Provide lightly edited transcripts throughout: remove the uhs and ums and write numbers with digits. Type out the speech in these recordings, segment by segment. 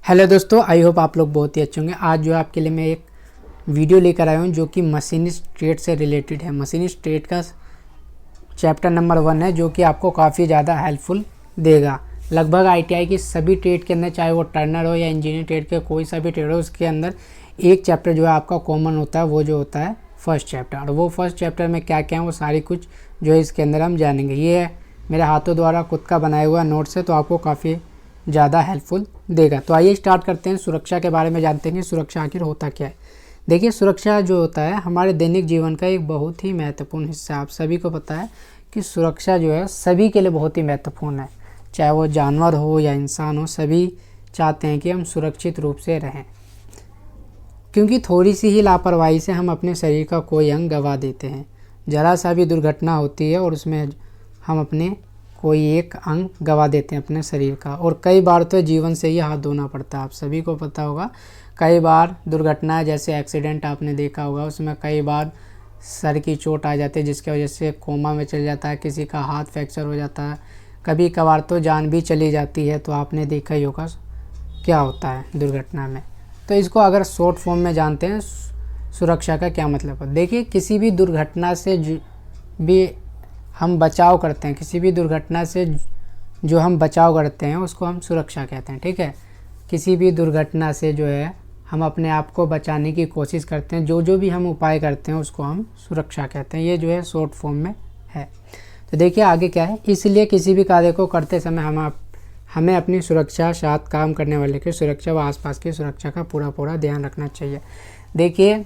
Hello दोस्तों, I hope आप लोग बहुत ही अच्छे होंगे। आज जो आपके लिए मैं एक वीडियो लेकर आया हूँ जो कि मशीनिस्ट ट्रेड से रिलेटेड है। मशीनिस्ट ट्रेड का चैप्टर नंबर 1 है जो कि आपको काफ़ी ज़्यादा हेल्पफुल देगा। लगभग आईटीआई की सभी ट्रेड के अंदर, चाहे वो टर्नर हो या इंजीनियरिंग ट्रेड के कोई सा भी ट्रेड हो, उसके अंदर एक चैप्टर जो है आपका कॉमन होता है, वो जो होता है फर्स्ट चैप्टर। और वो फर्स्ट चैप्टर में क्या क्या है वो सारी कुछ जो है इसके अंदर हम जानेंगे। ये है मेरे हाथों द्वारा खुद का बनाया हुआ नोट्स है, तो आपको काफ़ी ज़्यादा हेल्पफुल देगा। तो आइए स्टार्ट करते हैं। सुरक्षा के बारे में जानते हैं कि सुरक्षा आखिर होता क्या है। देखिए, सुरक्षा जो होता है हमारे दैनिक जीवन का एक बहुत ही महत्वपूर्ण हिस्सा है। आप सभी को पता है कि सुरक्षा जो है सभी के लिए बहुत ही महत्वपूर्ण है, चाहे वो जानवर हो या इंसान हो। सभी चाहते हैं कि हम सुरक्षित रूप से रहें, क्योंकि थोड़ी सी ही लापरवाही से हम अपने शरीर का कोई अंग गंवा देते हैं। ज़रा सा भी दुर्घटना होती है और उसमें हम अपने कोई एक अंग गंवा देते हैं अपने शरीर का। और कई बार तो जीवन से ही हाथ धोना पड़ता है। आप सभी को पता होगा, कई बार दुर्घटना जैसे एक्सीडेंट आपने देखा होगा, उसमें कई बार सर की चोट आ जाती है जिसकी वजह से कोमा में चल जाता है, किसी का हाथ फ्रैक्चर हो जाता है, कभी कभार तो जान भी चली जाती है। तो आपने देखा ही होगा क्या होता है दुर्घटना में। तो इसको अगर शॉर्ट फॉर्म में जानते हैं सुरक्षा का क्या मतलब है। देखिए, किसी भी दुर्घटना से भी हम बचाव करते हैं, किसी भी दुर्घटना से जो हम बचाव करते हैं उसको हम सुरक्षा कहते हैं। ठीक है, किसी भी दुर्घटना से जो है हम अपने आप को बचाने की कोशिश करते हैं, जो भी हम उपाय करते हैं उसको हम सुरक्षा कहते हैं। ये जो है शॉर्ट फॉर्म में है। तो देखिए आगे क्या है। इसलिए किसी भी कार्य को करते समय हमें अपनी सुरक्षा, साथ काम करने वाले की सुरक्षा व आसपास की सुरक्षा का पूरा ध्यान रखना चाहिए। देखिए,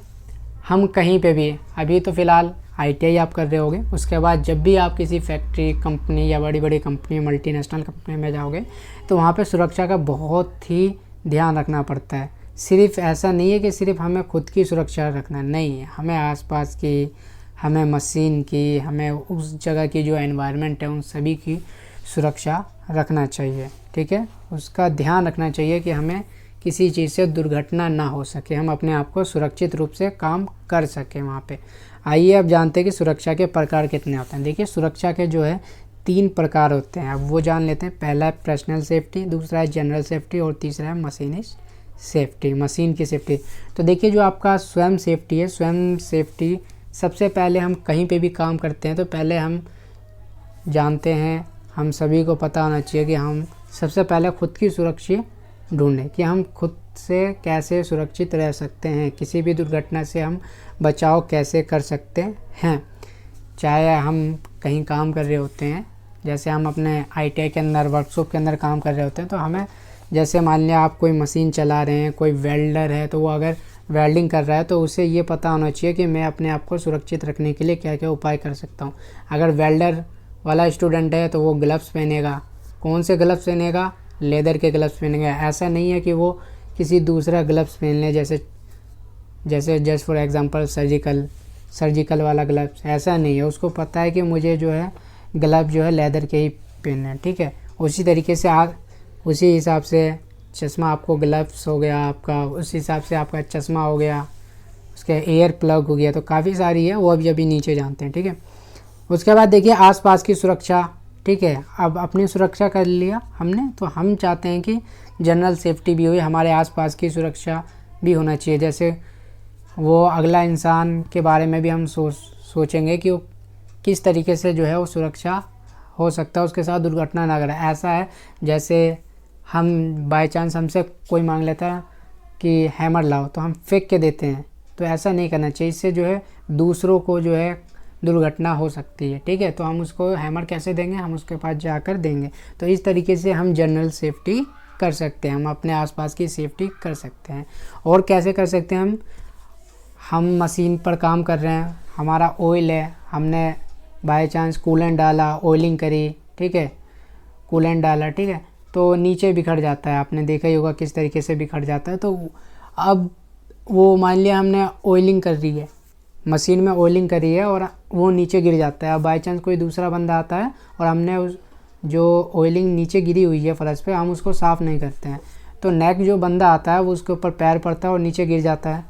हम कहीं पे भी, अभी तो फ़िलहाल आईटीआई आप कर रहे होगे, उसके बाद जब भी आप किसी फैक्ट्री, कंपनी या बड़ी बड़ी कंपनी, मल्टीनेशनल कंपनी में जाओगे तो वहाँ पे सुरक्षा का बहुत ही ध्यान रखना पड़ता है। सिर्फ ऐसा नहीं है कि सिर्फ हमें खुद की सुरक्षा रखना, नहीं, हमें आसपास की, हमें मशीन की, हमें उस जगह की जो एनवायरनमेंट है उन सभी की सुरक्षा रखना चाहिए। ठीक है, उसका ध्यान रखना चाहिए कि हमें किसी चीज़ से दुर्घटना ना हो सके, हम अपने आप को सुरक्षित रूप से काम कर सकें वहाँ पे। आइए अब जानते हैं कि सुरक्षा के प्रकार कितने होते हैं। देखिए, सुरक्षा के जो है 3 प्रकार होते हैं, अब वो जान लेते हैं। पहला है पर्सनल सेफ्टी, दूसरा है जनरल सेफ्टी और तीसरा है मशीनिस्ट सेफ्टी, मशीन की सेफ्टी। तो देखिए, जो आपका स्वयं सेफ्टी है, स्वयं सेफ्टी सबसे पहले हम कहीं पे भी काम करते हैं तो पहले हम जानते हैं, हम सभी को पता होना चाहिए कि हम सबसे पहले खुद की सुरक्षा ढूंढें कि हम खुद से कैसे सुरक्षित रह सकते हैं, किसी भी दुर्घटना से हम बचाव कैसे कर सकते हैं। चाहे हम कहीं काम कर रहे होते हैं, जैसे हम अपने आईटीआई के अंदर वर्कशॉप के अंदर काम कर रहे होते हैं, तो हमें जैसे मान लिया आप कोई मशीन चला रहे हैं, कोई वेल्डर है तो वो अगर वेल्डिंग कर रहा है तो उसे ये पता होना चाहिए कि मैं अपने आप को सुरक्षित रखने के लिए क्या क्या उपाय कर सकता हूँ। अगर वेल्डर वाला स्टूडेंट है तो वो ग्लव्स पहनेगा। कौन से ग्लव्स पहनेगा? लेदर के ग्लव्स पहनेंगे। ऐसा नहीं है कि वो किसी दूसरा ग्लव्स पहन ले, जैसे जस्ट फॉर एग्जांपल सर्जिकल वाला ग्लव्स। ऐसा नहीं है, उसको पता है कि मुझे जो है ग्लव जो है लेदर के ही पहनना है। ठीक है, उसी तरीके से उसी हिसाब से चश्मा, आपको ग्लव्स हो गया आपका, उस हिसाब से आपका चश्मा हो गया, उसके एयर प्लग हो गया। तो काफ़ी सारी है, वो अभी नीचे जानते हैं। ठीक है, उसके बाद देखिए आसपास की सुरक्षा। ठीक है, अब अपनी सुरक्षा कर लिया हमने, तो हम चाहते हैं कि जनरल सेफ्टी भी हुई, हमारे आसपास की सुरक्षा भी होना चाहिए। जैसे वो अगला इंसान के बारे में भी हम सोचेंगे कि वो किस तरीके से जो है वो सुरक्षा हो सकता है, उसके साथ दुर्घटना ना करे। ऐसा है जैसे हम बाय चांस हमसे कोई मांग लेता है कि हैमर लाओ, तो हम फेंक के देते हैं, तो ऐसा नहीं करना चाहिए। इससे जो है दूसरों को जो है दुर्घटना हो सकती है। ठीक है, तो हम उसको हैमर कैसे देंगे? हम उसके पास जाकर देंगे। तो इस तरीके से हम जनरल सेफ्टी कर सकते हैं, हम अपने आसपास की सेफ्टी कर सकते हैं। और कैसे कर सकते हैं? हम मशीन पर काम कर रहे हैं, हमारा ऑयल है, हमने बाय चांस कूलेंट डाला, ऑयलिंग करी, ठीक है, कूलेंट डाला, ठीक है, तो नीचे बिखर जाता है। आपने देखा ही होगा किस तरीके से बिखर जाता है। तो अब वो मान लिया हमने ऑयलिंग कर रही है, मशीन में ऑयलिंग करी है और वो नीचे गिर जाता है। अब बाई चांस कोई दूसरा बंदा आता है और हमने उस जो ऑयलिंग नीचे गिरी हुई है फर्श पे, हम उसको साफ़ नहीं करते हैं, तो नेक्स्ट जो बंदा आता है वो उसके ऊपर पैर पड़ता है और नीचे गिर जाता है।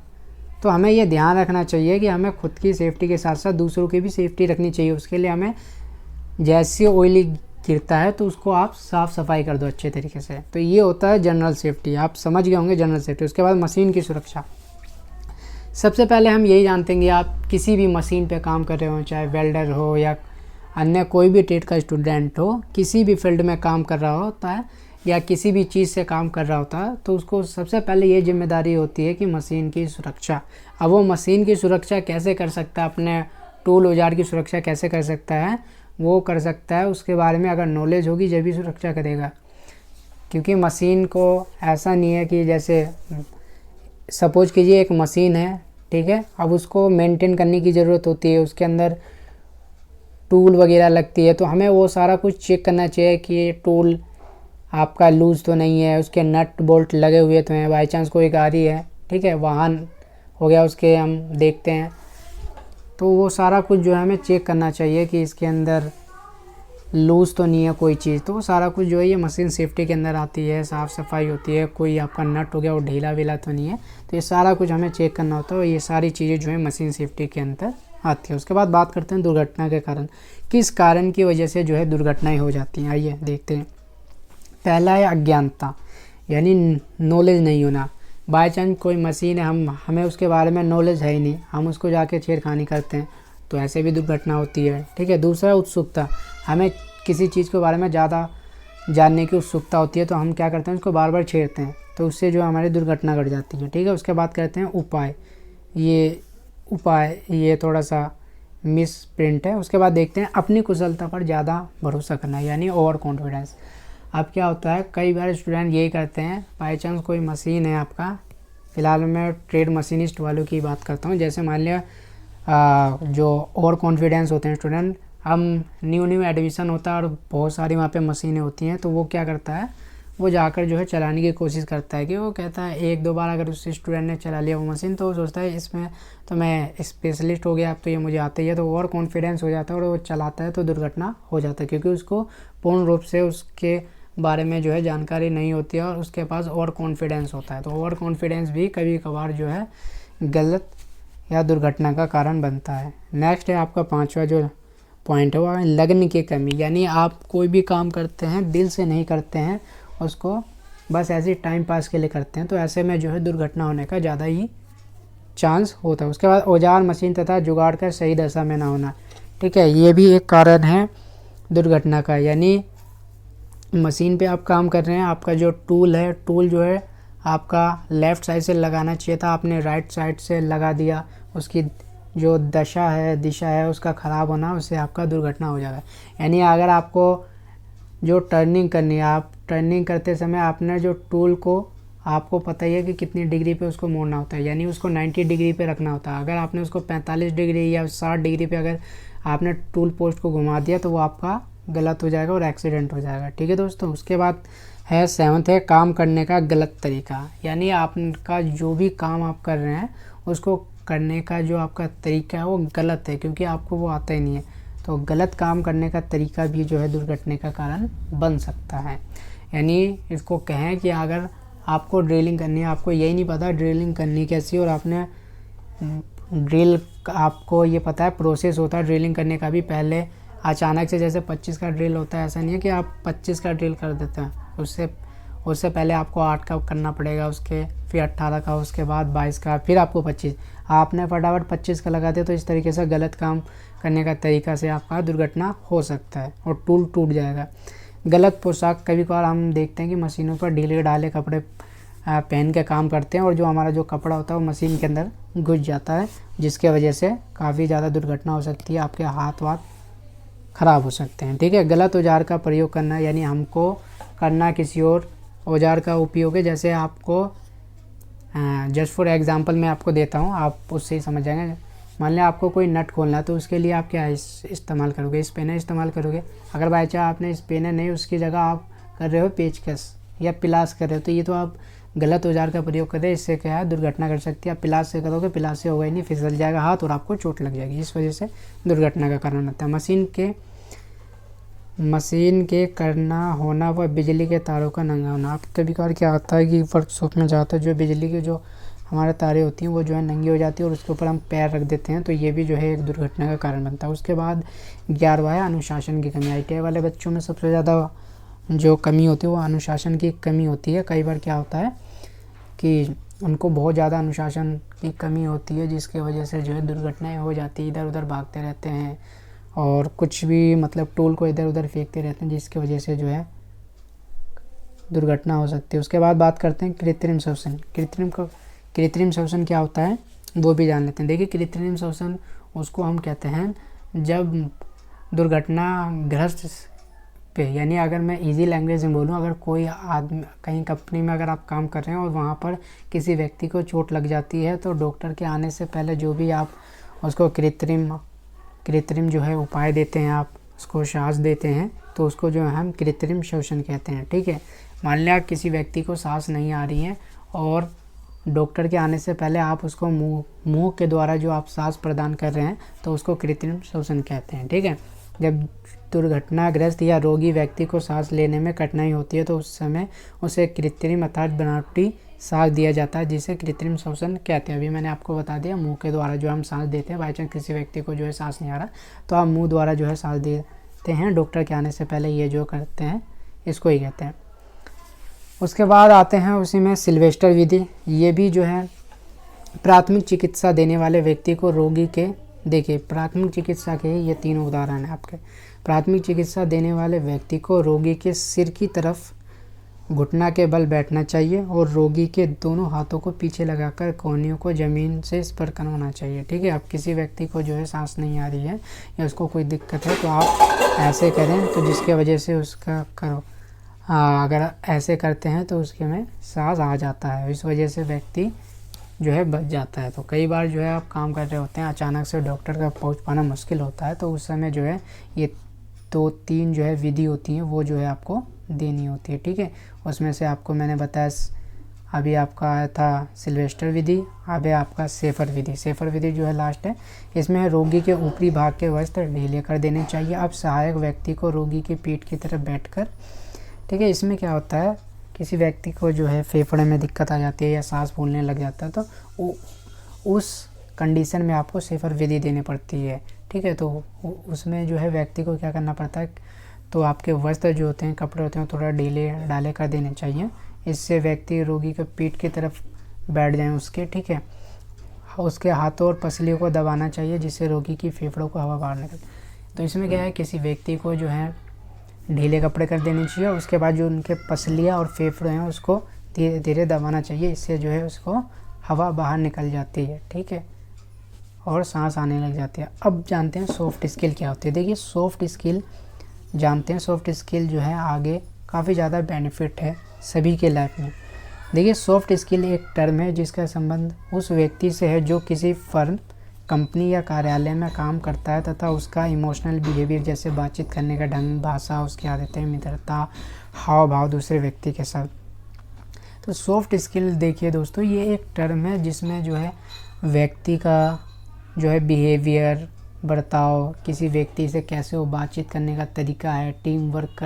तो हमें ये ध्यान रखना चाहिए कि हमें खुद की सेफ्टी के साथ साथ दूसरों की भी सेफ्टी रखनी चाहिए। उसके लिए हमें जैसे ऑयलिंग गिरता है तो उसको आप साफ़ सफाई कर दो अच्छे तरीके से। तो ये होता है जनरल सेफ्टी, आप समझ गए होंगे जनरल सेफ्टी। उसके बाद मशीन की सुरक्षा। सबसे पहले हम यही जानते हैं कि आप किसी भी मशीन पे काम कर रहे हो, चाहे वेल्डर हो या अन्य कोई भी ट्रेड का स्टूडेंट हो, किसी भी फील्ड में काम कर रहा होता है या किसी भी चीज़ से काम कर रहा होता है, तो उसको सबसे पहले ये जिम्मेदारी होती है कि मशीन की सुरक्षा। अब वो मशीन की सुरक्षा कैसे कर सकता है, अपने टूल औजार की सुरक्षा कैसे कर सकता है, वो कर सकता है उसके बारे में अगर नॉलेज होगी जब भी सुरक्षा करेगा। क्योंकि मशीन को ऐसा नहीं है कि जैसे सपोज कीजिए एक मशीन है, ठीक है, अब उसको मेंटेन करने की ज़रूरत होती है, उसके अंदर टूल वगैरह लगती है, तो हमें वो सारा कुछ चेक करना चाहिए कि ये टूल आपका लूज़ तो नहीं है, उसके नट बोल्ट लगे हुए तो हैं, बाई चांस कोई गाड़ी है, ठीक है, वाहन हो गया, उसके हम देखते हैं, तो वो सारा कुछ जो है हमें चेक करना चाहिए कि इसके अंदर लूज़ तो नहीं है कोई चीज़। तो वो सारा कुछ जो है ये मशीन सेफ्टी के अंदर आती है, साफ़ सफाई होती है, कोई आपका नट हो गया वो ढीला वीला तो नहीं है, तो ये सारा कुछ हमें चेक करना होता है और ये सारी चीज़ें जो है मशीन सेफ्टी के अंदर आती है। उसके बाद बात करते हैं दुर्घटना के कारण, किस कारण की वजह से जो है दुर्घटनाएं हो जाती हैं, आइए देखते हैं। पहला है अज्ञानता, यानी नॉलेज नहीं होना। बाई चांस कोई मशीन है, हमें उसके बारे में नॉलेज है ही नहीं, हम उसको जाके छेड़खानी करते हैं, तो ऐसे भी दुर्घटना होती है, ठीक है। दूसरा उत्सुकता, हमें किसी चीज़ के बारे में ज़्यादा जानने की उत्सुकता होती है, तो हम क्या करते हैं उसको बार बार छेड़ते हैं, तो उससे जो हमारी दुर्घटना घट जाती है, ठीक है। उसके बाद करते हैं उपाय, ये थोड़ा सा मिस प्रिंट है। उसके बाद देखते हैं अपनी कुशलता पर ज़्यादा भरोसा करना, यानी ओवर कॉन्फिडेंस। अब क्या होता है, कई बार स्टूडेंट यही करते हैं, बाई चांस कोई मशीन है आपका, फ़िलहाल मैं ट्रेड मशीनिस्ट वालों की बात करता हूँ, जैसे मान लिया जो ओवर कॉन्फिडेंस होते हैं स्टूडेंट, हम न्यू एडमिशन होता है और बहुत सारी वहाँ पे मशीनें होती हैं, तो वो क्या करता है, वो जाकर जो है चलाने की कोशिश करता है, कि वो कहता है एक दो बार अगर उस स्टूडेंट ने चला लिया वो मशीन, तो वो सोचता है इसमें तो मैं स्पेशलिस्ट हो गया, अब तो ये मुझे आता ही है, तो ओवर कॉन्फिडेंस हो जाता है और वो चलाता है, तो दुर्घटना हो जाता है, क्योंकि उसको पूर्ण रूप से उसके बारे में जो है जानकारी नहीं होती है और उसके पास ओवर कॉन्फिडेंस होता है। तो ओवर कॉन्फिडेंस भी कभी कभार जो है गलत या दुर्घटना का कारण बनता है। नेक्स्ट है आपका पांचवा जो पॉइंट है वो है लगन की कमी, यानी आप कोई भी काम करते हैं दिल से नहीं करते हैं, उसको बस ऐसे टाइम पास के लिए करते हैं, तो ऐसे में जो है दुर्घटना होने का ज़्यादा ही चांस होता है। उसके बाद औजार मशीन तथा जुगाड़ का सही दशा में ना होना, ठीक है, ये भी एक कारण है दुर्घटना का। यानी मशीन पे आप काम कर रहे हैं, आपका जो टूल है, टूल जो है आपका लेफ़्ट साइड से लगाना चाहिए था, आपने राइट साइड से लगा दिया, उसकी जो दिशा है उसका ख़राब होना, उससे आपका दुर्घटना हो जाएगा। यानी अगर आपको जो टर्निंग करनी है, आप टर्निंग करते समय आपने जो टूल को, आपको पता ही है कि कितनी डिग्री पे उसको मोड़ना होता है, यानी उसको 90 डिग्री पे रखना होता है। अगर आपने उसको 45 डिग्री या 60 डिग्री पे अगर आपने टूल पोस्ट को घुमा दिया तो वो आपका गलत हो जाएगा और एक्सीडेंट हो जाएगा, ठीक है दोस्तों। उसके बाद है 7th है काम करने का गलत तरीका, यानी आपका जो भी काम आप कर रहे हैं उसको करने का जो आपका तरीका है वो गलत है, क्योंकि आपको वो आता ही नहीं है, तो गलत काम करने का तरीका भी जो है दुर्घटना का कारण बन सकता है। यानी इसको कहें कि अगर आपको ड्रिलिंग करनी है, आपको यही नहीं पता ड्रिलिंग करनी कैसी, और आपने ड्रिल, आपको ये पता है प्रोसेस होता है ड्रिलिंग करने का भी, पहले अचानक से जैसे 25 का ड्रिल होता है, ऐसा नहीं है कि आप 25 का ड्रिल कर देते हैं, उससे पहले आपको 8 का करना पड़ेगा, उसके फिर 18 का, उसके बाद 22 का, फिर आपको 25, आपने फटाफट 25 का लगा दिया, तो इस तरीके से गलत काम करने का तरीका से आपका दुर्घटना हो सकता है और टूल टूट जाएगा। गलत पोशाक, कभी कभार हम देखते हैं कि मशीनों पर ढीले ढाले कपड़े पहन के काम करते हैं और जो हमारा जो कपड़ा होता है वो मशीन के अंदर घुस जाता है, जिसके वजह से काफ़ी ज़्यादा दुर्घटना हो सकती है, आपके हाथ वाथ ख़राब हो सकते हैं, ठीक है। गलत औजार का प्रयोग करना, यानी हमको करना किसी और औजार का उपयोग है, जैसे आपको जस्ट फॉर एग्जांपल मैं आपको देता हूँ, आप उससे ही समझ जाएंगे। मान लिया आपको कोई नट खोलना है, तो उसके लिए आप क्या इस्तेमाल करोगे, स्पेनर इस्तेमाल करोगे। अगर बाई चांस आपने स्पेनर नहीं, उसकी जगह आप कर रहे हो पेचकस या पिलास कर रहे हो, तो ये तो आप गलत औजार का प्रयोग कर रहे हैं, इससे क्या है दुर्घटना कर सकती है। आप पिलास से करोगे, पिलास से होगा ही नहीं, फिसल जाएगा हाथ और आपको चोट लग जाएगी, इस वजह से दुर्घटना का कारण होता है। मशीन के करना होना व बिजली के तारों का नंगा होना। आप कभी कभार क्या होता है कि वर्कशॉप में जाता है, जो बिजली के जो हमारे तारे होती हैं वो जो है नंगी हो जाती है और उसके ऊपर हम पैर रख देते हैं, तो ये भी जो है एक दुर्घटना का कारण बनता है। उसके बाद 11वां है अनुशासन की कमी। ITI वाले बच्चों में सबसे ज़्यादा जो कमी होती है वो अनुशासन की कमी होती है। कई बार क्या होता है कि उनको बहुत ज़्यादा अनुशासन की कमी होती है, जिसकी वजह से जो है दुर्घटनाएं हो जाती है, इधर उधर भागते रहते हैं और कुछ भी मतलब टूल को इधर उधर फेंकते रहते हैं, जिसकी वजह से जो है दुर्घटना हो सकती है। उसके बाद बात करते हैं कृत्रिम श्वसन। कृत्रिम श्वसन क्या होता है वो भी जान लेते हैं। देखिए कृत्रिम श्वसन उसको हम कहते हैं जब दुर्घटनाग्रस्त पे, यानी अगर मैं इजी लैंग्वेज में बोलूँ, अगर कोई आदमी कहीं कंपनी में अगर आप काम कर रहे हैं और वहाँ पर किसी व्यक्ति को चोट लग जाती है, तो डॉक्टर के आने से पहले जो भी आप उसको कृत्रिम जो है उपाय देते हैं, आप उसको सांस देते हैं, तो उसको जो है हम कृत्रिम श्वसन कहते हैं। ठीक है, मान लिया किसी व्यक्ति को सांस नहीं आ रही है और डॉक्टर के आने से पहले आप उसको मुंह के द्वारा जो आप सांस प्रदान कर रहे हैं, तो उसको कृत्रिम श्वसन कहते हैं। ठीक है, जब दुर्घटनाग्रस्त या रोगी व्यक्ति को सांस लेने में कठिनाई होती है तो उस समय उसे कृत्रिम अर्थात बनावटी सांस दिया जाता है, जिसे कृत्रिम श्वसन कहते हैं। अभी मैंने आपको बता दिया मुंह के द्वारा जो हम सांस देते हैं। बाई चांस किसी व्यक्ति को जो है सांस नहीं आ रहा तो आप मुंह द्वारा जो है सांस देते हैं डॉक्टर के आने से पहले, ये जो करते हैं इसको ही कहते हैं। उसके बाद आते हैं उसी में सिल्वेस्टर विधि। ये भी जो है प्राथमिक चिकित्सा देने वाले व्यक्ति को रोगी के, देखिए प्राथमिक चिकित्सा के ये 3 उदाहरण हैं आपके। प्राथमिक चिकित्सा देने वाले व्यक्ति को रोगी के सिर की तरफ घुटना के बल बैठना चाहिए और रोगी के दोनों हाथों को पीछे लगाकर कोहनियों को ज़मीन से स्पर्श करवाना चाहिए। ठीक है, अब किसी व्यक्ति को जो है सांस नहीं आ रही है या उसको कोई दिक्कत है तो आप ऐसे करें, तो जिसके वजह से उसका अगर ऐसे करते हैं तो उसके में सांस आ जाता है, इस वजह से व्यक्ति जो है बच जाता है। तो कई बार जो है आप काम कर रहे होते हैं, अचानक से डॉक्टर का पहुंच पाना मुश्किल होता है, तो उस समय जो है ये 2-3 जो है विधि होती हैं वो जो है आपको देनी होती है। ठीक है, उसमें से आपको मैंने बताया, अभी आपका आया था सिल्वेस्टर विधि, अभी आपका सेफर विधि। सेफर विधि जो है लास्ट है। इसमें है रोगी के ऊपरी भाग के वस्त्र ढीले कर देने चाहिए। अब सहायक व्यक्ति को रोगी की पीठ की तरफ बैठकर, ठीक है, इसमें क्या होता है किसी व्यक्ति को जो है फेफड़े में दिक्कत आ जाती है या सांस फूलने लग जाता है, तो उस कंडीशन में आपको सेफर विधि देनी पड़ती है। ठीक है, तो उसमें जो है व्यक्ति को क्या करना पड़ता है, तो आपके वस्त्र जो होते हैं, कपड़े होते हैं, थोड़ा ढीले डाले कर देने चाहिए। इससे व्यक्ति रोगी के पीठ की तरफ बैठ जाएं उसके। ठीक है, उसके हाथों और पसलियों को दबाना चाहिए जिससे रोगी की फेफड़ों को हवा बाहर निकले। तो इसमें क्या है, किसी व्यक्ति को जो है ढीले कपड़े कर देने चाहिए, उसके बाद जो उनके पसलियाँ और फेफड़े हैं उसको धीरे धीरे दबाना चाहिए, इससे जो है उसको हवा बाहर निकल जाती है। ठीक है, और सांस आने लग जाती है। अब जानते हैं सॉफ्ट स्किल क्या होती है। देखिए सॉफ्ट स्किल जानते हैं, सॉफ्ट स्किल जो है आगे काफ़ी ज़्यादा बेनिफिट है सभी के लाइफ में। देखिए सॉफ्ट स्किल एक टर्म है जिसका संबंध उस व्यक्ति से है जो किसी फर्म, कंपनी या कार्यालय में काम करता है तथा उसका इमोशनल बिहेवियर जैसे बातचीत करने का ढंग, भाषा, उसकी आदतें, मित्रता, हाव भाव दूसरे व्यक्ति के साथ। तो सॉफ्ट स्किल देखिए दोस्तों, ये एक टर्म है जिसमें जो है व्यक्ति का जो है बिहेवियर, बर्ताव, किसी व्यक्ति से कैसे वो बातचीत करने का तरीका है, टीम वर्क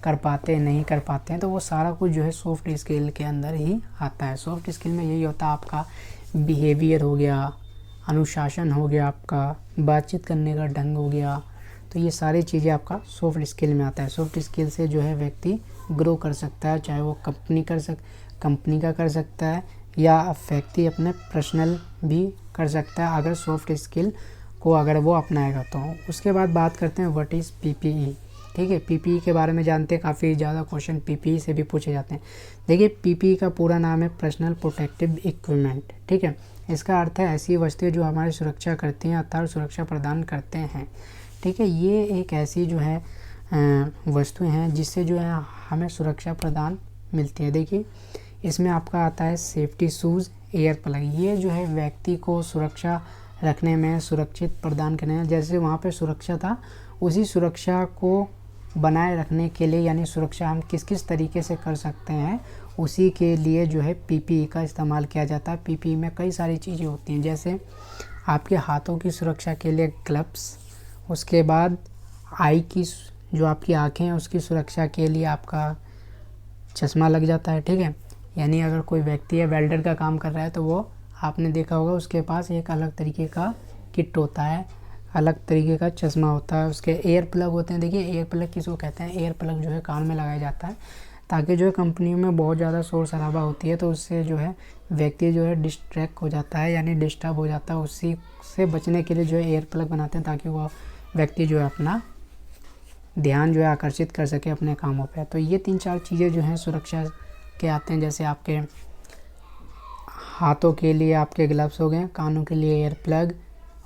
कर पाते हैं नहीं कर पाते हैं, तो वो सारा कुछ जो है सॉफ्ट स्किल के अंदर ही आता है। सॉफ्ट स्किल में यही होता है, आपका बिहेवियर हो गया, अनुशासन हो गया, आपका बातचीत करने का ढंग हो गया, तो ये सारी चीज़ें आपका सॉफ्ट स्किल में आता है। सॉफ्ट स्किल से जो है व्यक्ति ग्रो कर सकता है, चाहे वो कंपनी का कर सकता है या व्यक्ति अपने पर्सनल भी कर सकता है अगर सॉफ्ट स्किल को अगर वो अपनाएगा तो। उसके बाद बात करते हैं व्हाट इज़ PPE। ठीक है, PPE के बारे में जानते हैं, काफ़ी ज़्यादा क्वेश्चन PPE से भी पूछे जाते हैं। देखिए PPE का पूरा नाम है पर्सनल प्रोटेक्टिव इक्विपमेंट। ठीक है, इसका अर्थ है ऐसी वस्तुएं जो हमारी सुरक्षा करती हैं अर्थात सुरक्षा प्रदान करते हैं। ठीक है, ये एक ऐसी जो है वस्तुएं हैं जिससे जो है हमें सुरक्षा प्रदान मिलती है। देखिए इसमें आपका आता है सेफ्टी शूज़, एयर प्लग। ये जो है व्यक्ति को सुरक्षा रखने में, सुरक्षित प्रदान करने में, जैसे वहाँ पे सुरक्षा था उसी सुरक्षा को बनाए रखने के लिए, यानी सुरक्षा हम किस किस तरीके से कर सकते हैं उसी के लिए जो है PPE का इस्तेमाल किया जाता है। PPE में कई सारी चीज़ें होती हैं, जैसे आपके हाथों की सुरक्षा के लिए ग्लव्स, उसके बाद आई की जो आपकी आँखें हैं उसकी सुरक्षा के लिए आपका चश्मा लग जाता है। ठीक है, यानी अगर कोई व्यक्ति है वेल्डर का काम कर रहा है तो वो आपने देखा होगा उसके पास एक अलग तरीके का किट होता है, अलग तरीके का चश्मा होता है, उसके एयर प्लग होते हैं। देखिए एयर प्लग किसको कहते हैं, एयर प्लग जो है कान में लगाया जाता है ताकि जो है कंपनियों में बहुत ज़्यादा शोर शराबा होती है तो उससे जो है व्यक्ति जो है डिस्ट्रैक्ट हो जाता है, यानी डिस्टर्ब हो जाता है। उसी से बचने के लिए जो है एयर प्लग बनाते हैं ताकि वो व्यक्ति जो है अपना ध्यान जो है आकर्षित कर सके अपने कामों पे। तो ये 3-4 चीज़ें जो हैं सुरक्षा के आते हैं, जैसे आपके हाथों के लिए आपके ग्लव्स हो गए, कानों के लिए एयर प्लग,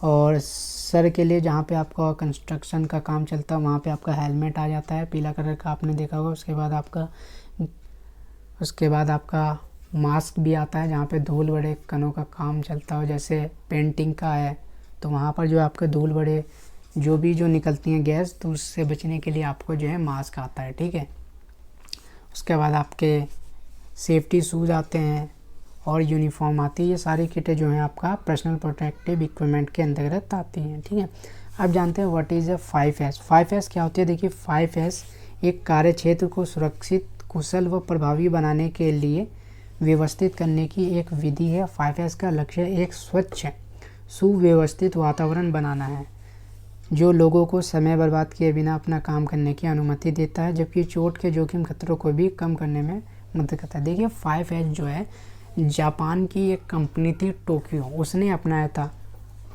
और सर के लिए जहाँ पे आपका कंस्ट्रक्शन का काम चलता है वहाँ पे आपका हेलमेट आ जाता है पीला कलर का, आपने देखा होगा। उसके बाद आपका मास्क भी आता है जहाँ पे धूल बड़े कणों का काम चलता हो, जैसे पेंटिंग का है तो वहाँ पर जो आपके धूल बड़े जो निकलती हैं गैस, तो उससे बचने के लिए आपको जो है मास्क आता है, ठीक है। उसके बाद आपके सेफ्टी शूज़ आते हैं और यूनिफॉर्म आती है। ये सारी किटें जो हैं आपका पर्सनल प्रोटेक्टिव इक्विपमेंट के अंतर्गत आती हैं, ठीक है। अब जानते हैं व्हाट इज़ 5S। 5S क्या होती है, देखिए 5S एक कार्य क्षेत्र को सुरक्षित, कुशल व प्रभावी बनाने के लिए व्यवस्थित करने की एक विधि है। 5S का लक्ष्य एक स्वच्छ सुव्यवस्थित वातावरण बनाना है जो लोगों को समय बर्बाद किए बिना अपना काम करने की अनुमति देता है, जबकि चोट के जोखिम खतरों को भी कम करने में मदद करता है। देखिए 5S जो है जापान की एक कंपनी थी टोक्यो, उसने अपनाया था।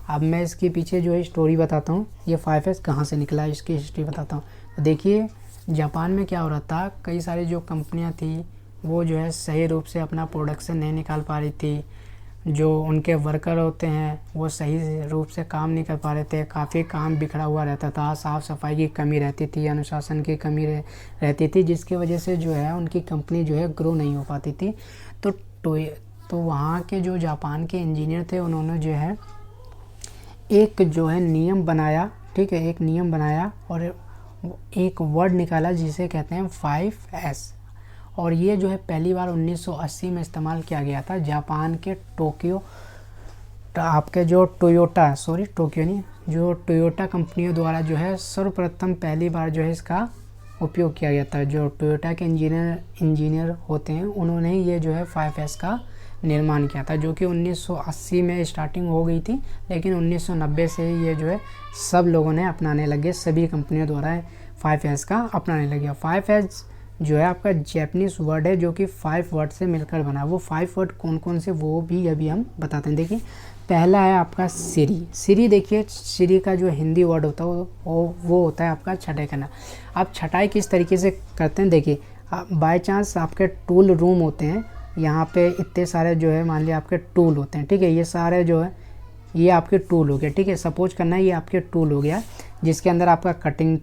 अब मैं इसके पीछे जो है स्टोरी बताता हूँ, ये 5S कहाँ से निकला है इसकी हिस्ट्री बताता हूँ। तो देखिए जापान में क्या हो रहा था, कई सारी जो कंपनियाँ थी वो जो है सही रूप से अपना प्रोडक्शन नहीं निकाल पा रही थी, जो उनके वर्कर होते हैं वो सही रूप से काम नहीं कर पा रहे थे, काफ़ी काम बिखरा हुआ रहता था, साफ़ सफाई की कमी रहती थी, अनुशासन की कमी रहती थी, जिसकी वजह से जो है उनकी कंपनी जो है ग्रो नहीं हो पाती थी। तो वहाँ के जो जापान के इंजीनियर थे उन्होंने जो है एक जो है नियम बनाया, ठीक है, एक नियम बनाया और एक वर्ड निकाला जिसे कहते हैं 5S। और ये जो है पहली बार 1980 में इस्तेमाल किया गया था जापान के टोक्यो, आपके जो टोयोटा कंपनियों द्वारा जो है सर्वप्रथम पहली बार जो है इसका उपयोग किया गया था। जो टोयोटा के इंजीनियर होते हैं उन्होंने ही ये जो है 5S का निर्माण किया था, जो कि 1980 में स्टार्टिंग हो गई थी, लेकिन 1990 से ये जो है सब लोगों ने अपनाने लगे, सभी कंपनियों द्वारा 5S का अपनाने लगे। 5S जो है आपका जैपनीज वर्ड है जो कि 5 वर्ड से मिलकर बना। वो 5 वर्ड कौन कौन से वो भी अभी हम बताते हैं। देखिए पहला है आपका सिरी। देखिए सिरी का जो हिंदी वर्ड होता है वो होता है आपका छटाई करना। आप छटाई किस तरीके से करते हैं, देखिए बाय चांस आपके टूल रूम होते हैं, यहाँ पे इतने सारे जो है मान लिया आपके टूल होते हैं, ठीक है, ये सारे जो है ये आपके टूल हो गए, ठीक है, सपोज करना है ये आपके टूल हो गया, जिसके अंदर आपका कटिंग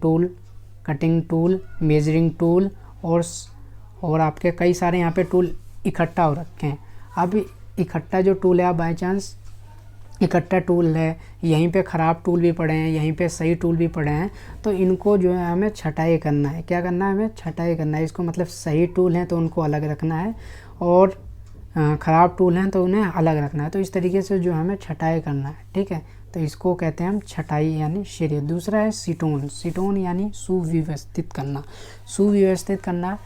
टूल, मेजरिंग टूल और आपके कई सारे यहाँ पे टूल इकट्ठा हो रखे हैं। अब इकट्ठा जो टूल है, बाय चांस इकट्ठा टूल है, यहीं पे ख़राब टूल भी पड़े हैं, यहीं पे सही टूल भी पड़े हैं, तो इनको जो है हमें छटाई करना है। क्या करना है, हमें छटाई करना है। इसको मतलब सही टूल हैं तो उनको अलग रखना है और ख़राब टूल हैं तो उन्हें अलग रखना है। तो इस तरीके से जो हमें छटाई करना है, ठीक है, तो इसको कहते हैं हम छटाई यानी शेरिय। दूसरा है सिटोन यानी सुव्यवस्थित करना।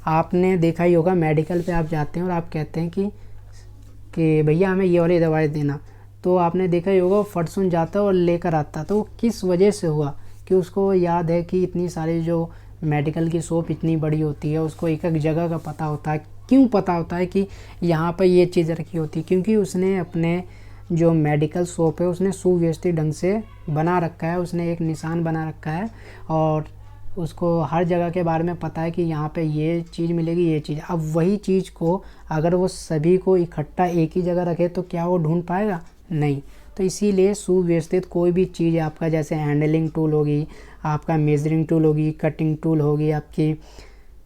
आपने देखा ही होगा मेडिकल पे आप जाते हैं और आप कहते हैं कि भैया हमें ये वाली दवाई देना, तो आपने देखा ही होगा फट सुन जाता और लेकर आता। तो किस वजह से हुआ कि उसको याद है कि इतनी सारी जो मेडिकल की शॉप इतनी बड़ी होती है, उसको एक एक जगह का पता होता है। क्यों पता होता है कि यहाँ पर ये चीज़ रखी होती है, क्योंकि उसने अपने जो मेडिकल शॉप है उसने सुव्यवस्थित ढंग से बना रखा है, उसने एक निशान बना रखा है और उसको हर जगह के बारे में पता है कि यहाँ पे ये चीज़ मिलेगी, ये चीज़। अब वही चीज़ को अगर वो सभी को इकट्ठा एक ही जगह रखे तो क्या वो ढूंढ पाएगा, नहीं। तो इसीलिए सुव्यवस्थित कोई भी चीज़ आपका, जैसे हैंडलिंग टूल होगी, आपका मेजरिंग टूल होगी, कटिंग टूल होगी आपकी,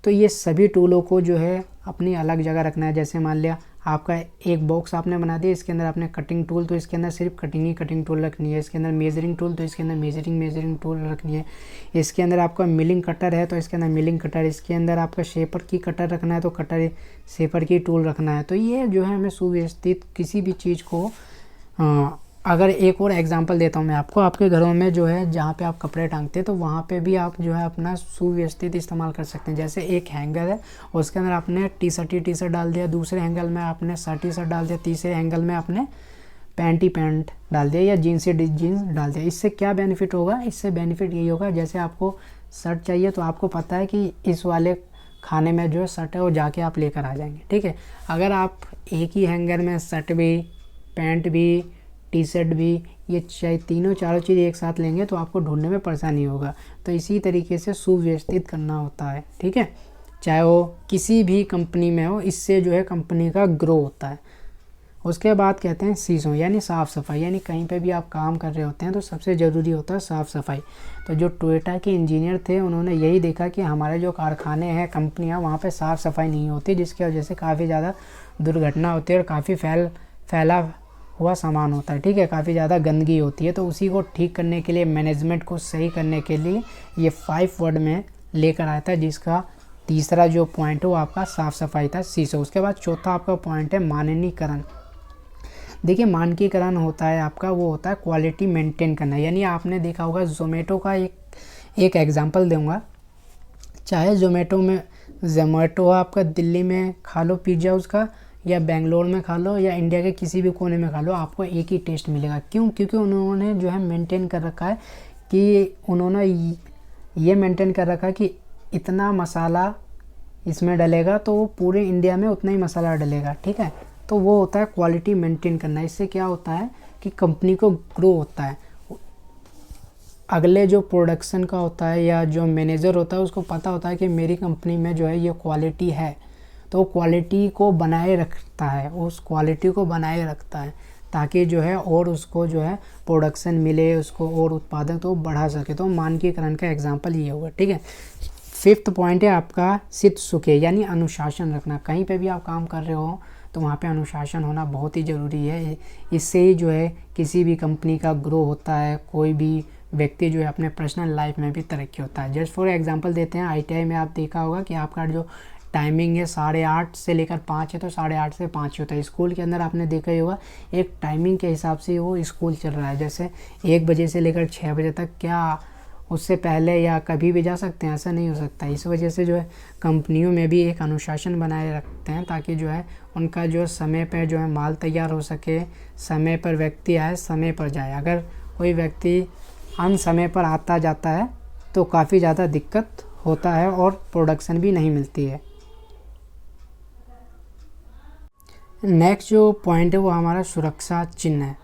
तो ये सभी टूलों को जो है अपनी अलग जगह रखना है। जैसे मान लिया आपका एक बॉक्स आपने बना दिया, इसके अंदर आपने कटिंग टूल, तो इसके अंदर सिर्फ कटिंग टूल रखनी है। इसके अंदर मेजरिंग टूल, तो इसके अंदर मेजरिंग टूल रखनी है। इसके अंदर आपका मिलिंग कटर है तो इसके अंदर मिलिंग कटर, इसके अंदर आपका शेपर की कटर रखना है तो कटर शेपर की टूल रखना है। तो ये जो है हमें सुव्यवस्थित किसी भी चीज़ को अगर एक और एग्जांपल देता हूँ मैं आपको, आपके घरों में जो है जहाँ पे आप कपड़े टांगते हैं तो वहाँ पे भी आप जो है अपना सुव्यवस्थित इस्तेमाल कर सकते हैं। जैसे एक हैंगर है, उसके अंदर आपने टी शर्ट डाल दिया, दूसरे हैंगर में आपने शर्ट डाल दिया, तीसरे हैंगर में आपने पैंट डाल दिया या जीन्स डाल दिया। इससे क्या बेनिफिट होगा? इससे बेनिफिट यही होगा, जैसे आपको शर्ट चाहिए तो आपको पता है कि इस वाले खाने में जो शर्ट है वो जाके आप लेकर आ जाएंगे, ठीक है। अगर आप एक ही हैंगर में शर्ट भी, पैंट भी, टी शर्ट भी, ये चाहे तीनों चारों चीज़ एक साथ लेंगे तो आपको ढूंढने में परेशानी होगा। तो इसी तरीके से सुव्यवस्थित करना होता है, ठीक है, चाहे वो किसी भी कंपनी में हो, इससे जो है कंपनी का ग्रो होता है। उसके बाद कहते हैं शीशों, यानी साफ़ सफाई, यानी कहीं पे भी आप काम कर रहे होते हैं तो सबसे ज़रूरी होता है साफ़ सफाई। तो जो टोयोटा के इंजीनियर थे उन्होंने यही देखा कि हमारे जो कारखाने हैं, कंपनियां, वहाँ पे साफ़ सफाई नहीं होती, जिसकी वजह से काफ़ी ज़्यादा दुर्घटना होती है और काफ़ी फैला हुआ सामान होता है, ठीक है, काफ़ी ज़्यादा गंदगी होती है। तो उसी को ठीक करने के लिए, मैनेजमेंट को सही करने के लिए ये 5 वर्ड में लेकर आया था, जिसका तीसरा जो पॉइंट है वो आपका साफ़ सफाई था, शीशो। उसके बाद चौथा आपका पॉइंट है मानकीकरण। देखिए मानकीकरण होता है आपका, वो होता है क्वालिटी मेंटेन करना। यानी आपने देखा होगा ज़ोमैटो का एक एग्जांपल दूंगा, चाहे ज़ोमैटो आपका दिल्ली में खा लो पिज़्ज़ा उसका, या बेंगलोर में खा लो, या इंडिया के किसी भी कोने में खा लो, आपको एक ही टेस्ट मिलेगा। क्यों? क्योंकि उन्होंने जो है मेंटेन कर रखा है कि उन्होंने ये मेंटेन कर रखा है कि इतना मसाला इसमें डलेगा तो वो पूरे इंडिया में उतना ही मसाला डलेगा, ठीक है। तो वो होता है क्वालिटी मेंटेन करना। इससे क्या होता है कि कंपनी को ग्रो होता है। अगले जो प्रोडक्शन का होता है या जो मैनेजर होता है उसको पता होता है कि मेरी कंपनी में जो है ये क्वालिटी है, तो क्वालिटी को बनाए रखता है, उस क्वालिटी को बनाए रखता है ताकि जो है और उसको जो है प्रोडक्शन मिले, उसको और उत्पादन तो बढ़ा सके। तो मानकीकरण का एग्जांपल ये होगा, ठीक है। 5th पॉइंट है आपका चित्त सुखे, यानी अनुशासन रखना। कहीं पे भी आप काम कर रहे हो तो वहाँ पे अनुशासन होना बहुत ही ज़रूरी है। इससे ही जो है किसी भी कंपनी का ग्रो होता है, कोई भी व्यक्ति जो है अपने पर्सनल लाइफ में भी तरक्की होता है। जस्ट फॉर एग्जांपल देते हैं, ITI में आप देखा होगा कि आपका जो टाइमिंग है 8:30 से लेकर 5 है, तो 8:30 से 5 होता है। स्कूल के अंदर आपने देखा ही होगा एक टाइमिंग के हिसाब से वो स्कूल चल रहा है, जैसे 1 बजे से लेकर 6 बजे तक। क्या उससे पहले या कभी भी जा सकते हैं? ऐसा नहीं हो सकता। इस वजह से जो है कंपनियों में भी एक अनुशासन बनाए रखते हैं ताकि जो है उनका जो समय पर जो है माल तैयार हो सके, समय पर व्यक्ति आए, समय पर जाए। अगर कोई व्यक्ति अन समय पर आता जाता है तो काफ़ी ज़्यादा दिक्कत होता है और प्रोडक्शन भी नहीं मिलती है। नेक्स्ट जो पॉइंट है वो हमारा सुरक्षा चिन्ह है,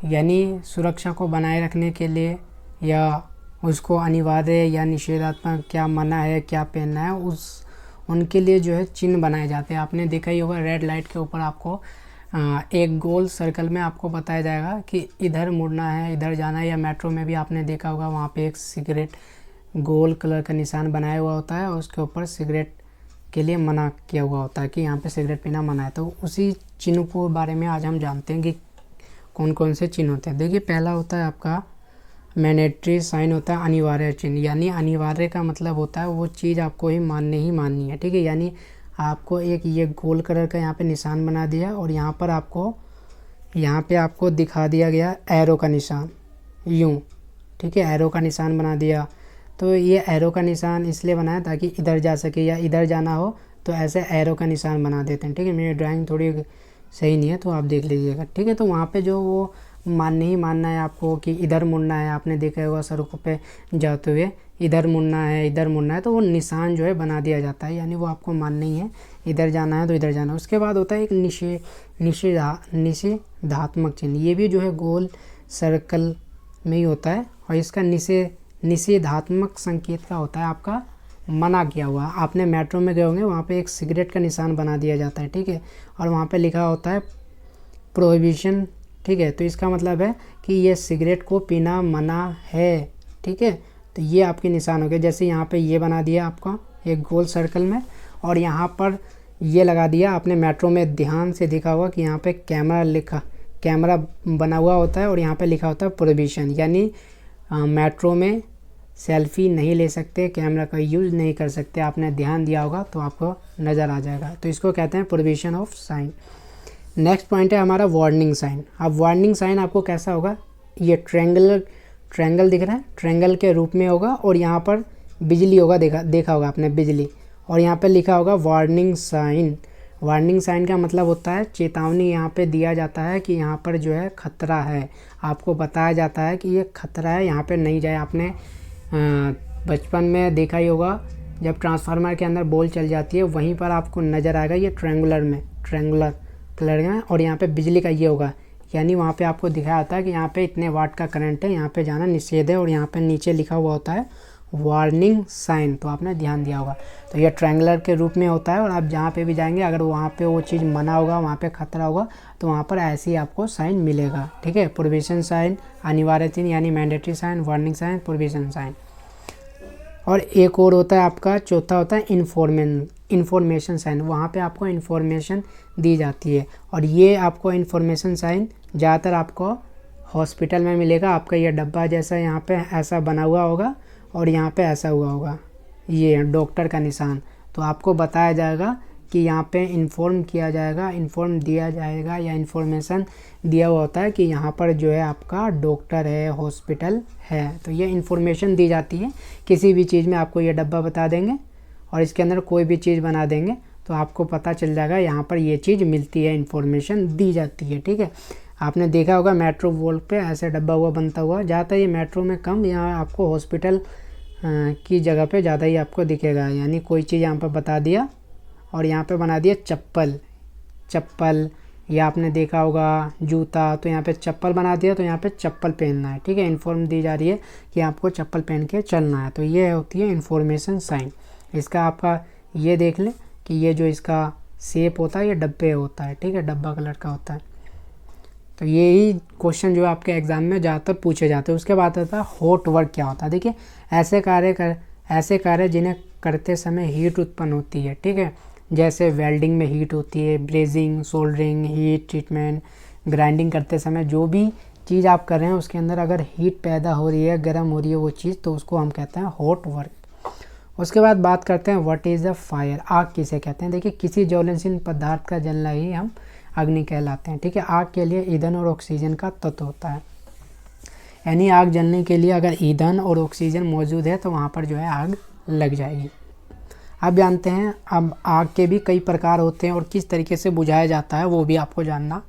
यानी सुरक्षा को बनाए रखने के लिए या उसको अनिवार्य या निषेधात्मक, क्या मना है, क्या पहनना है, उनके लिए जो है चिन्ह बनाए जाते हैं। आपने देखा ही होगा रेड लाइट के ऊपर आपको एक गोल सर्कल में आपको बताया जाएगा कि इधर मुड़ना है, इधर जाना है। या मेट्रो में भी आपने देखा होगा वहाँ पे एक सिगरेट गोल कलर का निशान बनाया हुआ होता है और उसके ऊपर सिगरेट के लिए मना किया हुआ होता है कि यहाँ पे सिगरेट पीना मना है। तो उसी चिन्ह को बारे में आज हम जानते हैं कि कौन कौन से चिन्ह होते हैं। देखिए पहला होता है आपका मैंडेटरी साइन, होता है अनिवार्य चिन्ह। यानी अनिवार्य का मतलब होता है वो चीज़ आपको ही माननी है, ठीक है। यानी आपको एक ये गोल कलर का यहाँ पे निशान बना दिया और यहाँ पे आपको दिखा दिया गया एरो का निशान, यूँ, ठीक है, एरो का निशान बना दिया। तो ये एरो का निशान इसलिए बनाया ताकि इधर जा सके या इधर जाना हो तो ऐसे एरो का निशान बना देते हैं, ठीक है। मेरी ड्राइंग थोड़ी सही नहीं है तो आप देख लीजिएगा, ठीक है। तो वहाँ पे जो वो मानना है आपको कि इधर मुड़ना है, आपने देखा होगा सड़कों पे जाते हुए इधर मुड़ना है, तो वो निशान जो है बना दिया जाता है, यानी वो आपको मानना ही है, इधर जाना है तो इधर जाना है। उसके बाद होता है एक निषेधात्मक चिन्ह। ये भी जो है गोल सर्कल में ही होता है और इसका निषेधात्मक संकेत का होता है आपका मना किया हुआ। आपने मेट्रो में गए होंगे, वहाँ पे एक सिगरेट का निशान बना दिया जाता है, ठीक है, और वहाँ पे लिखा होता है प्रोहिबिशन, ठीक है। तो इसका मतलब है कि ये सिगरेट को पीना मना है, ठीक है। तो ये आपके निशान हो गए। जैसे यहाँ पे ये बना दिया आपका एक गोल सर्कल में और यहाँ पर ये लगा दिया। आपने मेट्रो में ध्यान से देखा होगा कि यहाँ पे कैमरा बना हुआ होता है और यहाँ पे लिखा होता है प्रोहिबिशन, यानी मेट्रो में सेल्फी नहीं ले सकते, कैमरा का यूज़ नहीं कर सकते। आपने ध्यान दिया होगा तो आपको नज़र आ जाएगा। तो इसको कहते हैं prohibition of sine. Next point है हमारा वार्निंग साइन। अब वार्निंग साइन आपको कैसा होगा, ये ट्रायंगल दिख रहा है, ट्रायंगल के रूप में होगा और यहाँ पर बिजली होगा, देखा होगा आपने बिजली, और यहाँ पे लिखा होगा वार्निंग साइन। वार्निंग साइन का मतलब होता है चेतावनी यहाँ पे दिया जाता है कि यहाँ पर जो है खतरा है, आपको बताया जाता है कि ये खतरा है, यहाँ पे नहीं जाए। आपने बचपन में देखा ही होगा जब ट्रांसफार्मर के अंदर बॉल चल जाती है, वहीं पर आपको नज़र आएगा ये ट्रायंगुलर कलर में, और यहाँ पे बिजली का ये होगा, यानी वहाँ पे आपको दिखाया होता है कि यहाँ पे इतने वाट का करंट है, यहाँ पे जाना निषेध है, और यहाँ पे नीचे लिखा हुआ होता है वार्निंग साइन। तो आपने ध्यान दिया होगा, तो ये ट्रायंगुलर के रूप में होता है, और आप जहाँ पे भी जाएंगे अगर वहाँ पे वो चीज़ मना होगा, वहाँ पे खतरा होगा, तो वहाँ पर ऐसे ही आपको साइन मिलेगा। ठीक है, प्रोविजन साइन, अनिवार्य चिन्ह यानी mandatory sign, warning sign, provision sign. और एक और होता है आपका, चौथा होता है इन्फॉर्मेशन साइन। वहाँ पे आपको इन्फॉर्मेशन दी जाती है, और ये आपको इन्फॉर्मेशन साइन ज़्यादातर आपको हॉस्पिटल में मिलेगा। आपका ये डब्बा जैसा यहाँ पे ऐसा बना हुआ होगा, और यहाँ पे ऐसा हुआ होगा, ये डॉक्टर का निशान। तो आपको बताया जाएगा कि यहाँ पे इन्फॉर्म दिया जाएगा या इन्फॉर्मेशन दिया हुआ होता है कि यहाँ पर जो है आपका डॉक्टर है, हॉस्पिटल है। तो ये इन्फॉर्मेशन दी जाती है, किसी भी चीज़ में आपको ये डब्बा बता देंगे और इसके अंदर कोई भी चीज़ बना देंगे तो आपको पता चल जाएगा यहाँ पर ये चीज़ मिलती है, इन्फॉर्मेशन दी जाती है। ठीक है, आपने देखा होगा मेट्रो वॉल पे ऐसे डब्बा हुआ बनता हुआ, ज़्यादातर ये मेट्रो में कम, यहाँ आपको हॉस्पिटल की जगह पे ज़्यादा ही आपको दिखेगा। यानी कोई चीज़ यहाँ पर बता दिया और यहाँ पे बना दिया चप्पल, या आपने देखा होगा जूता, तो यहाँ पे चप्पल बना दिया तो यहाँ पे चप्पल पहनना है। ठीक है, इन्फॉर्म दी जा रही है कि आपको चप्पल पहन के चलना है। तो ये होती है इन्फॉर्मेशन साइन। इसका आपका ये देख लें कि ये जो इसका शेप होता है ये डब्बे होता है। ठीक है, डब्बा कलर का होता है। तो यही क्वेश्चन जो आपके एग्ज़ाम में ज़्यादातर पूछे जाते हैं। उसके बाद आता है हॉट वर्क क्या होता है। देखिए, ऐसे कार्य जिन्हें करते समय हीट उत्पन्न होती है। ठीक है, जैसे वेल्डिंग में हीट होती है, brazing, soldering, heat treatment, grinding करते समय जो भी चीज़ आप कर रहे हैं उसके अंदर अगर हीट पैदा हो रही है, गर्म हो रही है वो चीज़, तो उसको हम कहते हैं हॉट वर्क। उसके बाद बात करते हैं व्हाट इज़ अ फायर, आग किसे कहते हैं। देखिए, किसी ज्वलनशील पदार्थ का जलना ही हम अग्नि कहलाते हैं। ठीक है, आग के लिए ईंधन और ऑक्सीजन का तत्व होता है, यानी आग जलने के लिए अगर ईंधन और ऑक्सीजन मौजूद है तो वहाँ पर जो है आग लग जाएगी। अब जानते हैं, अब आग के भी कई प्रकार होते हैं और किस तरीके से बुझाया जाता है वो भी आपको जानना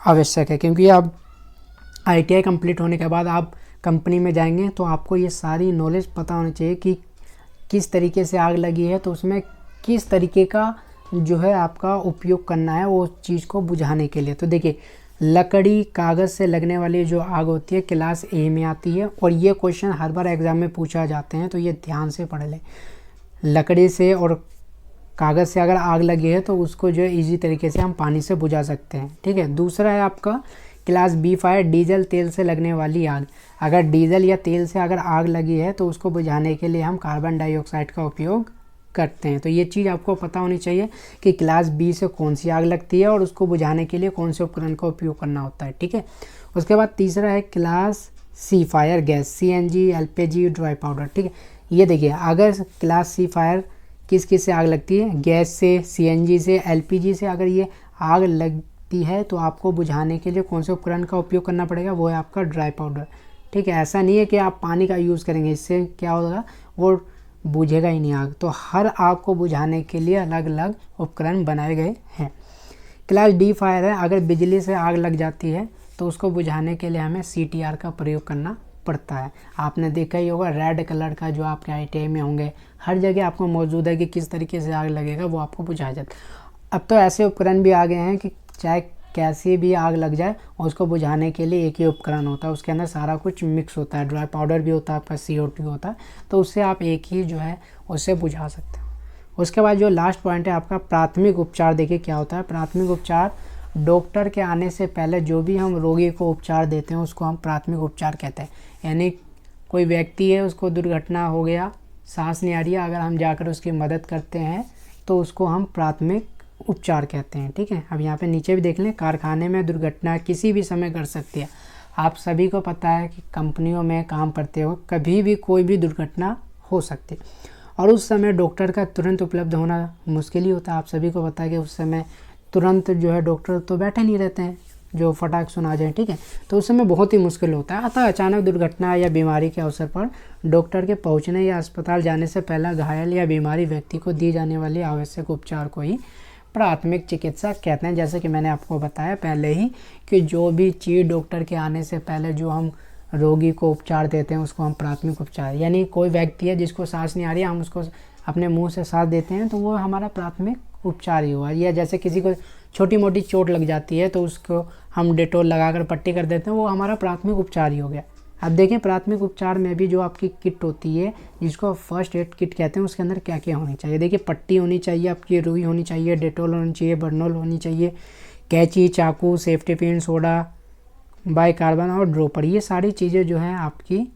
आवश्यक है, क्योंकि अब ITI कंप्लीट होने के बाद आप कंपनी में जाएंगे तो आपको ये सारी नॉलेज पता होनी चाहिए कि किस तरीके से आग लगी है तो उसमें किस तरीके का जो है आपका उपयोग करना है वो चीज़ को बुझाने के लिए। तो देखिए, लकड़ी कागज़ से लगने वाली जो आग होती है क्लास A में आती है, और ये क्वेश्चन हर बार एग्ज़ाम में पूछा जाते हैं, तो ये ध्यान से पढ़ लें। लकड़ी से और कागज़ से अगर आग लगी है तो उसको जो है ईजी तरीके से हम पानी से बुझा सकते हैं। ठीक है, दूसरा है आपका क्लास B फायर, डीजल तेल से लगने वाली आग। अगर डीजल या तेल से अगर आग लगी है तो उसको बुझाने के लिए हम कार्बन डाइऑक्साइड का उपयोग करते हैं। तो ये चीज़ आपको पता होनी चाहिए कि क्लास B से कौन सी आग लगती है और उसको बुझाने के लिए कौन से उपकरण का उपयोग करना होता है। ठीक है, उसके बाद तीसरा है class C fire gas, CNG, LPG, dry powder. ठीक है, ये देखिए, अगर क्लास C फायर किस से आग लगती है, गैस से, CNG से, LPG से अगर ये आग लगती है तो आपको बुझाने के लिए कौन से उपकरण का उपयोग करना पड़ेगा, वो है आपका ड्राई पाउडर। ठीक है, ऐसा नहीं है कि आप पानी का यूज़ करेंगे, इससे क्या होगा, वो बुझेगा ही नहीं आग। तो हर आग को बुझाने के लिए अलग अलग उपकरण बनाए गए हैं। क्लास D फायर है, अगर बिजली से आग लग जाती है तो उसको बुझाने के लिए हमें CTR का प्रयोग करना पड़ता है। आपने देखा ही होगा रेड कलर का जो आपके ITI में होंगे, हर जगह आपको मौजूद है कि किस तरीके से आग लगेगा वो आपको बुझाया जाता है। अब तो ऐसे उपकरण भी आ गए हैं कि चाहे कैसी भी आग लग जाए और उसको बुझाने के लिए एक ही उपकरण होता है, उसके अंदर सारा कुछ मिक्स होता है, ड्राई पाउडर भी होता है, आपका CO2 होता है, तो उससे आप एक ही जो है उससे बुझा सकते हैं। उसके बाद जो लास्ट पॉइंट है आपका प्राथमिक उपचार। देखिए क्या होता है प्राथमिक उपचार, डॉक्टर के आने से पहले जो भी हम रोगी को उपचार देते हैं उसको हम प्राथमिक उपचार कहते हैं। यानी कोई व्यक्ति है, उसको दुर्घटना हो गया, सांस नहीं आ रही है, अगर हम जाकर उसकी मदद करते हैं तो उसको हम प्राथमिक उपचार कहते हैं। ठीक है, अब यहाँ पे नीचे भी देख लें, कारखाने में दुर्घटना किसी भी समय घट सकती है। आप सभी को पता है कि कंपनियों में काम करते हो कभी भी कोई भी दुर्घटना हो सकती है और उस समय डॉक्टर का तुरंत उपलब्ध होना मुश्किल ही होता है। आप सभी को पता है कि उस समय तुरंत जो है डॉक्टर तो बैठे नहीं रहते हैं जो फटाक सुना जाए, ठीक है। तो उस समय बहुत ही मुश्किल होता है। अतः अचानक दुर्घटना या बीमारी के अवसर पर डॉक्टर के पहुंचने या अस्पताल जाने से पहले घायल या बीमारी व्यक्ति को दी जाने वाली आवश्यक उपचार को ही प्राथमिक चिकित्सा कहते हैं। जैसे कि मैंने आपको बताया पहले ही कि जो भी चीज़ डॉक्टर के आने से पहले जो हम रोगी को उपचार देते हैं उसको हम प्राथमिक उपचार, यानी कोई व्यक्ति है जिसको सांस नहीं आ रही है, हम उसको अपने मुंह से सांस देते हैं तो वो हमारा प्राथमिक उपचार ही हुआ। या जैसे किसी को छोटी मोटी चोट लग जाती है तो उसको हम डेटॉल लगाकर पट्टी कर देते हैं, वो हमारा प्राथमिक उपचार ही हो गया। अब देखिए प्राथमिक उपचार में भी जो आपकी किट होती है जिसको फर्स्ट एड किट कहते हैं, उसके अंदर क्या क्या होनी चाहिए। देखिए पट्टी होनी चाहिए, आपकी रुई होनी चाहिए, डेटॉल होनी चाहिए, बर्नॉल होनी चाहिए, कैंची, चाकू, सेफ्टी पिन, सोडा, बाइकार्बन और ड्रॉपर, ये सारी चीज़ें जो हैं आपकी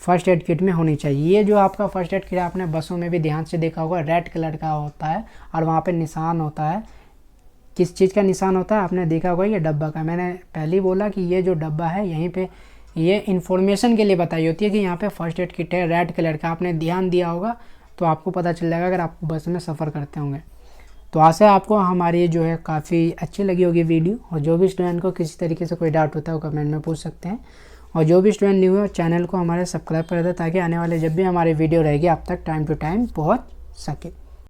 फर्स्ट एड किट में होनी चाहिए। ये जो आपका फर्स्ट एड किट आपने बसों में भी ध्यान से देखा होगा, रेड कलर का होता है और वहाँ पे निशान होता है। किस चीज़ का निशान होता है आपने देखा होगा, ये डब्बा का। मैंने पहले ही बोला कि ये जो डब्बा है यहीं पे ये इन्फॉर्मेशन के लिए बताई होती है कि यहाँ पे फर्स्ट एड किट है रेड कलर का। आपने ध्यान दिया होगा तो आपको पता चल जाएगा अगर आप बस में सफ़र करते होंगे। तो आशा है आपको हमारी जो है काफ़ी अच्छी लगी होगी वीडियो, और जो भी स्टूडेंट को किसी तरीके से कोई डाउट होता है वो कमेंट में पूछ सकते हैं। और जो भी स्टूडेंट न्यू है चैनल को हमारे सब्सक्राइब कर दें ताकि आने वाले जब भी हमारी वीडियो रहेगी आप तक टाइम टू टाइम पहुँच सके।